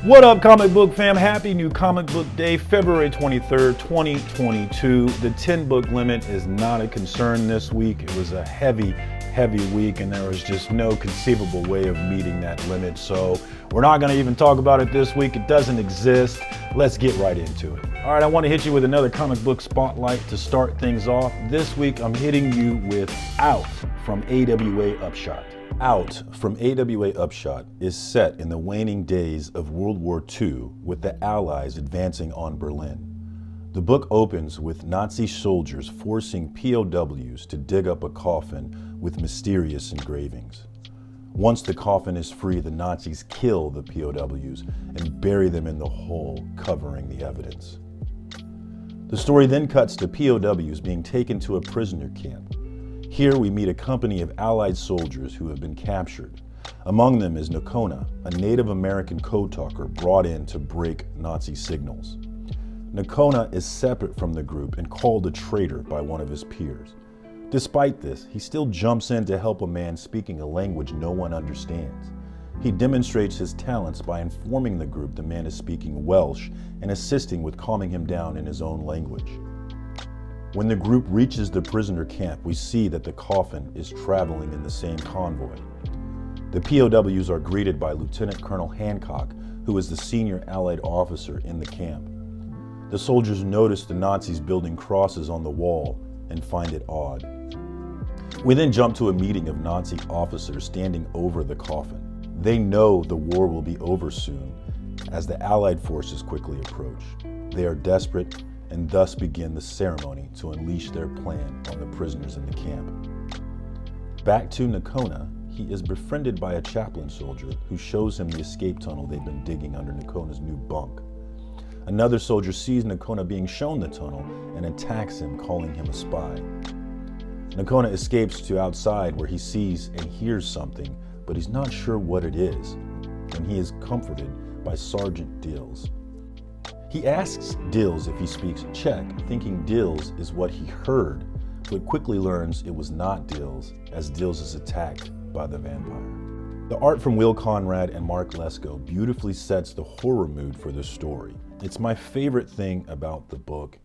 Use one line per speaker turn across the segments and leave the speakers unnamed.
What up, comic book fam? Happy new comic book day, February 23rd, 2022. The 10 book limit is not a concern this week. It was a heavy week and there was just no conceivable way of meeting that limit. So we're not gonna even talk about it this week. It doesn't exist. Let's get right into it. All right, I wanna hit you with another comic book spotlight to start things off. This week, I'm hitting you with Out from AWA Upshot. Out from AWA Upshot is set in the waning days of World War II with the Allies advancing on Berlin. The book opens with Nazi soldiers forcing POWs to dig up a coffin with mysterious engravings. Once the coffin is free, the Nazis kill the POWs and bury them in the hole, covering the evidence. The story then cuts to POWs being taken to a prisoner camp. Here we meet a company of Allied soldiers who have been captured. Among them is Nocona, a Native American code talker brought in to break Nazi signals. Nocona is separate from the group and called a traitor by one of his peers. Despite this, he still jumps in to help a man speaking a language no one understands. He demonstrates his talents by informing the group the man is speaking Welsh and assisting with calming him down in his own language. When the group reaches the prisoner camp, we see that the coffin is traveling in the same convoy. The POWs are greeted by Lieutenant Colonel Hancock, who is the senior Allied officer in the camp. The soldiers notice the Nazis building crosses on the wall and find it odd. We then jump to a meeting of Nazi officers standing over the coffin. They know the war will be over soon as the Allied forces quickly approach. They are desperate and thus begin the ceremony to unleash their plan on the prisoners in the camp. Back to Nocona, he is befriended by a chaplain soldier who shows him the escape tunnel they've been digging under Nocona's new bunk. Another soldier sees Nocona being shown the tunnel and attacks him, calling him a spy. Nocona escapes to outside where he sees and hears something, but he's not sure what it is, and he is comforted by Sergeant Dills. He asks Dills if he speaks Czech, thinking Dills is what he heard, but quickly learns it was not Dills, as Dills is attacked by the vampire. The art from Will Conrad and Mark Lesko beautifully sets the horror mood for the story. It's my favorite thing about the book.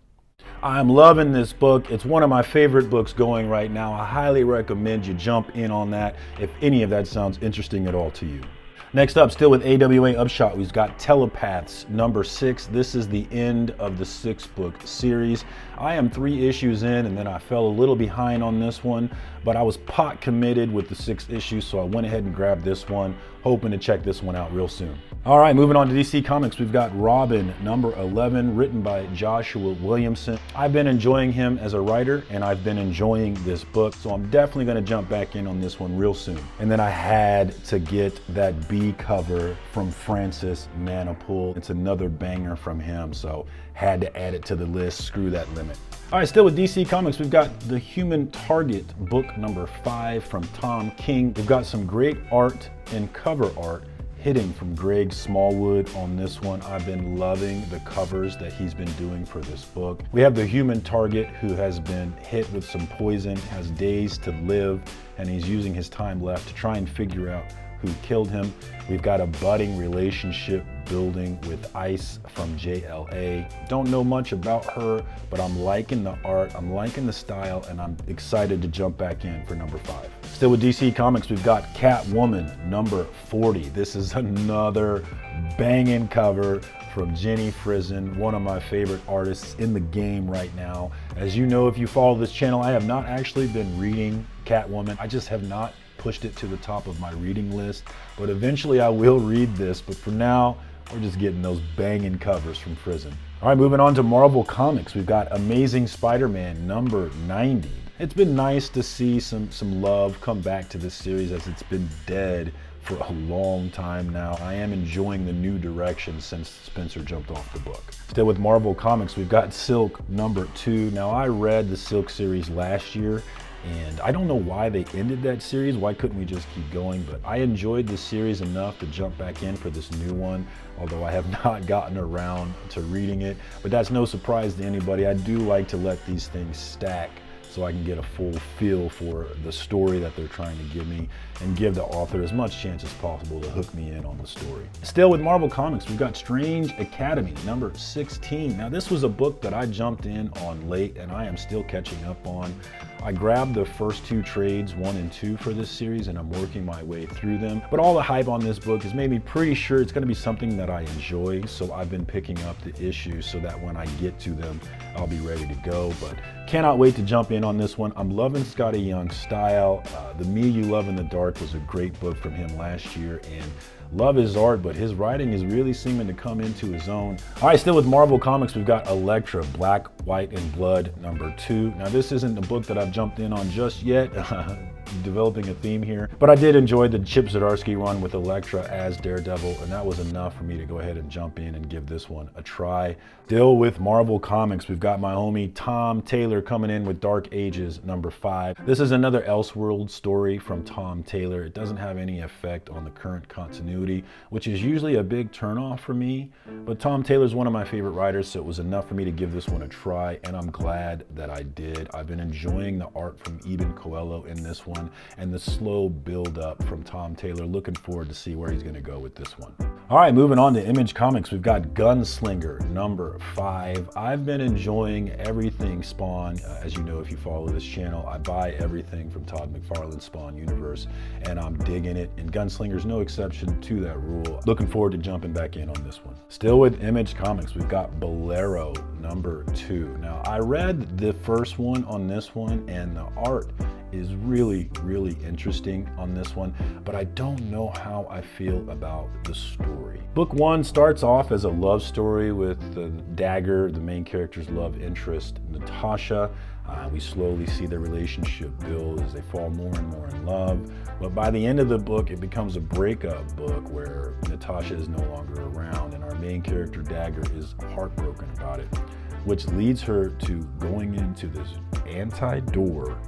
I'm loving this book. It's one of my favorite books going right now. I highly recommend you jump in on that if any of that sounds interesting at all to you. Next up, still with AWA Upshot, we've got Telepaths number 6. This is the end of the 6-book series. I am 3 issues in and then I fell a little behind on this one, but I was pot committed with the 6th issue, so I went ahead and grabbed this one, hoping to check this one out real soon. All right, moving on to DC Comics, we've got Robin number 11, written by Joshua Williamson. I've been enjoying him as a writer and I've been enjoying this book, so I'm definitely gonna jump back in on this one real soon. And then I had to get that B cover from Francis Manapul. It's another banger from him, so had to add it to the list, screw that limit. All right, still with DC Comics, we've got The Human Target, book number 5 from Tom King. We've got some great art and cover art hitting from Greg Smallwood on this one. I've been loving the covers that he's been doing for this book. We have the human target who has been hit with some poison, has days to live, and he's using his time left to try and figure out who killed him. We've got a budding relationship building with Ice from JLA. Don't know much about her, but I'm liking the art, I'm liking the style, and I'm excited to jump back in for number 5. Still with DC Comics, we've got Catwoman number 40. This is another banging cover from Jenny Frison, one of my favorite artists in the game right now. As you know, if you follow this channel, I have not actually been reading Catwoman. I just have not pushed it to the top of my reading list, but eventually I will read this, but for now, we're just getting those banging covers from Frison. All right, moving on to Marvel Comics, we've got Amazing Spider-Man number 90. It's been nice to see some love come back to this series as it's been dead for a long time now. I am enjoying the new direction since Spencer jumped off the book. Still with Marvel Comics, we've got Silk number 2. Now, I read the Silk series last year, and I don't know why they ended that series. Why couldn't we just keep going? But I enjoyed this series enough to jump back in for this new one, although I have not gotten around to reading it. But that's no surprise to anybody. I do like to let these things stack so I can get a full feel for the story that they're trying to give me and give the author as much chance as possible to hook me in on the story. Still with Marvel Comics, we've got Strange Academy number 16. Now this was a book that I jumped in on late and I am still catching up on. I grabbed the first 2 trades, 1 and 2 for this series, and I'm working my way through them. But all the hype on this book has made me pretty sure it's going to be something that I enjoy, so I've been picking up the issues so that when I get to them, I'll be ready to go. But cannot wait to jump in on this one. I'm loving Scotty Young's style. The Me You Love in the Dark was a great book from him last year, and love his art, but his writing is really seeming to come into his own. All right, still with Marvel Comics, we've got Elektra, Black, White, and Blood number 2. Now this isn't a book that I've jumped in on just yet, developing a theme here, but I did enjoy the Chip Zdarsky run with Elektra as Daredevil, and that was enough for me to go ahead and jump in and give this one a try. Still with Marvel Comics, we've got my homie Tom Taylor coming in with Dark Ages number 5. This is another Elseworld story from Tom Taylor. It doesn't have any effect on the current continuity, which is usually a big turnoff for me, but Tom Taylor's one of my favorite writers, so it was enough for me to give this one a try, and I'm glad that I did. I've been enjoying the art from Eben Coelho in this one and the slow build up from Tom Taylor. Looking forward to see where he's going to go with this one. All right, moving on to Image Comics, we've got Gunslinger number 5. I've been enjoying everything Spawn. As you know, if you follow this channel, I buy everything from Todd McFarlane's Spawn universe, and I'm digging it, and Gunslinger's no exception to that rule. Looking forward to jumping back in on this one. Still with Image Comics, we've got Bolero number 2. Now, I read the first one on this one, and the art is really interesting on this one, but I don't know how I feel about the story. Book 1 starts off as a love story with Dagger, the main character's love interest, Natasha. We slowly see their relationship build as they fall more and more in love. But by the end of the book, it becomes a breakup book where Natasha is no longer around and our main character Dagger is heartbroken about it, which leads her to going into this anti-door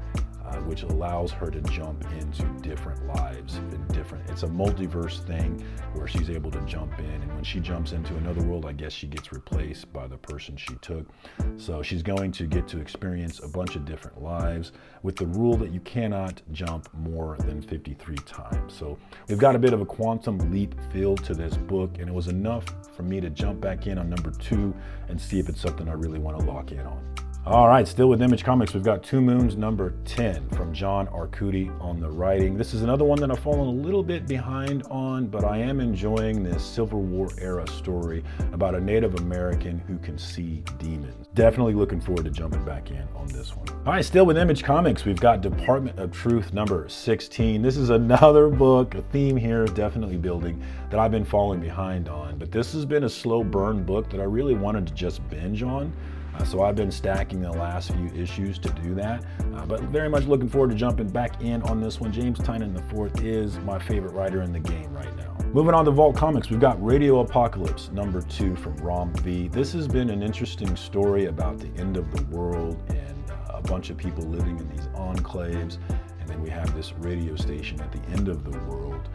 which allows her to jump into different lives and it's a multiverse thing where she's able to jump in, and when she jumps into another world, I guess she gets replaced by the person she took. So she's going to get to experience a bunch of different lives with the rule that you cannot jump more than 53 times. So we've got a bit of a quantum leap feel to this book, and it was enough for me to jump back in on number 2 and see if it's something I really want to lock in on. All right, still with Image Comics, we've got Two Moons number 10 from John Arcudi on the writing. This is another one that I've fallen a little bit behind on, but I am enjoying this Civil War era story about a Native American who can see demons. Definitely looking forward to jumping back in on this one. All right, still with Image Comics, we've got Department of Truth number 16. This is another book, a theme here definitely building, that I've been falling behind on, but this has been a slow burn book that I really wanted to just binge on. So I've been stacking the last few issues to do that, but very much looking forward to jumping back in on this one. James Tynion IV is my favorite writer in the game right now. Moving on to Vault Comics, we've got Radio Apocalypse number 2 from Rom V. This has been an interesting story about the end of the world and a bunch of people living in these enclaves, and then we have this radio station at the end of the world.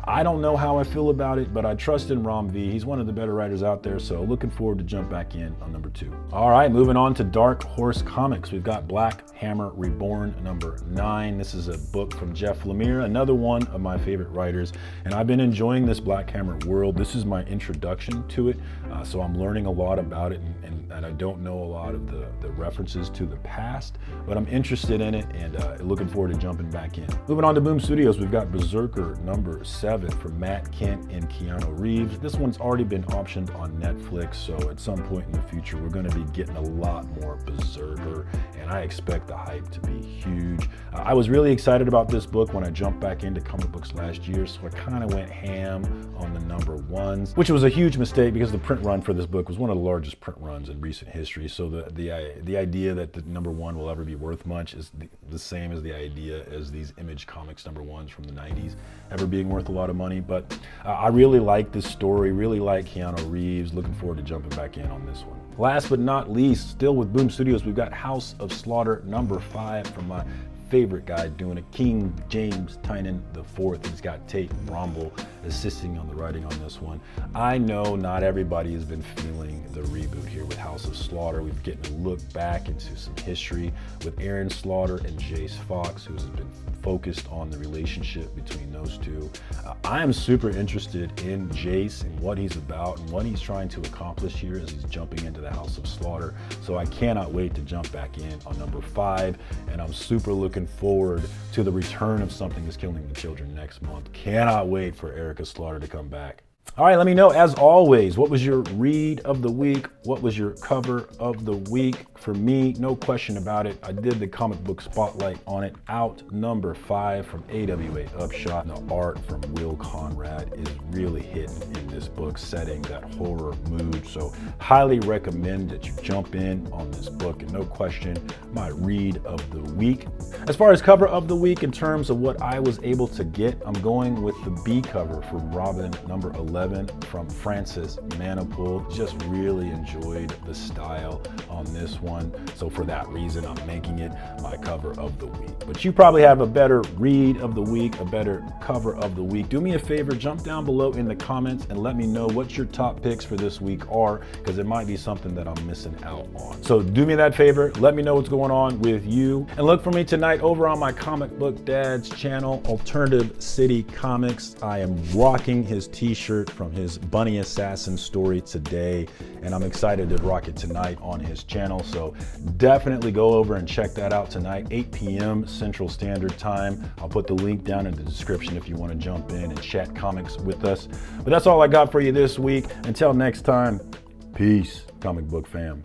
I don't know how I feel about it, but I trust in Rom V. He's one of the better writers out there, so looking forward to jump back in on number 2. All right, moving on to Dark Horse Comics. We've got Black Hammer Reborn number 9. This is a book from Jeff Lemire, another one of my favorite writers, and I've been enjoying this Black Hammer world. This is my introduction to it, so I'm learning a lot about it, and I don't know a lot of the references to the past, but I'm interested in it and looking forward to jumping back in. Moving on to Boom Studios, we've got Berserker number 7 from Matt Kent and Keanu Reeves. This one's already been optioned on Netflix, so at some point in the future we're going to be getting a lot more Berserker, and I expect the hype to be huge. I was really excited about this book when I jumped back into comic books last year, so I kind of went ham on the number 1s, which was a huge mistake because the print run for this book was one of the largest print runs in recent history. So the idea that the number 1 will ever be worth much is the same as the idea as these Image Comics number 1s from the 90s ever being worth a lot of money. But I really like this story, really like Keanu Reeves. Looking forward to jumping back in on this one. Last but not least, still with Boom Studios, we've got House of Slaughter number 5 from my favorite guy doing it, King James Tynan IV. He's got Tate Bromble assisting on the writing on this one. I know not everybody has been feeling the reboot here with House of Slaughter. We've getting a look back into some history with Aaron Slaughter and Jace Fox, who has been focused on the relationship between those two. I am super interested in Jace and what he's about and what he's trying to accomplish here as he's jumping into the House of Slaughter. So I cannot wait to jump back in on number 5, and I'm super looking forward to the return of Something is Killing the Children next month. Cannot wait for Erica Slaughter to come back. All right, let me know, as always, what was your read of the week? What was your cover of the week? For me, no question about it, I did the comic book spotlight on it. Out number 5 from AWA Upshot. The art from Will Conrad is really hitting in this book, setting that horror mood. So highly recommend that you jump in on this book, and no question, my read of the week. As far as cover of the week, in terms of what I was able to get, I'm going with the B cover from Robin number 11 from Francis Manapul. Just really enjoyed the style on this one. So for that reason, I'm making it my cover of the week. But you probably have a better read of the week, a better cover of the week. Do me a favor, jump down below in the comments and let me know what your top picks for this week are, because it might be something that I'm missing out on. So do me that favor, let me know what's going on with you. And look for me tonight over on my Comic Book Dad's channel, Alternative City Comics. I am rocking his t-shirt from his Bunny Assassin story today, and I'm excited to rock it tonight on his channel. So definitely go over and check that out tonight, 8 p.m. Central Standard Time. I'll put the link down in the description if you want to jump in and chat comics with us. But that's all I got for you this week. Until next time, peace, comic book fam.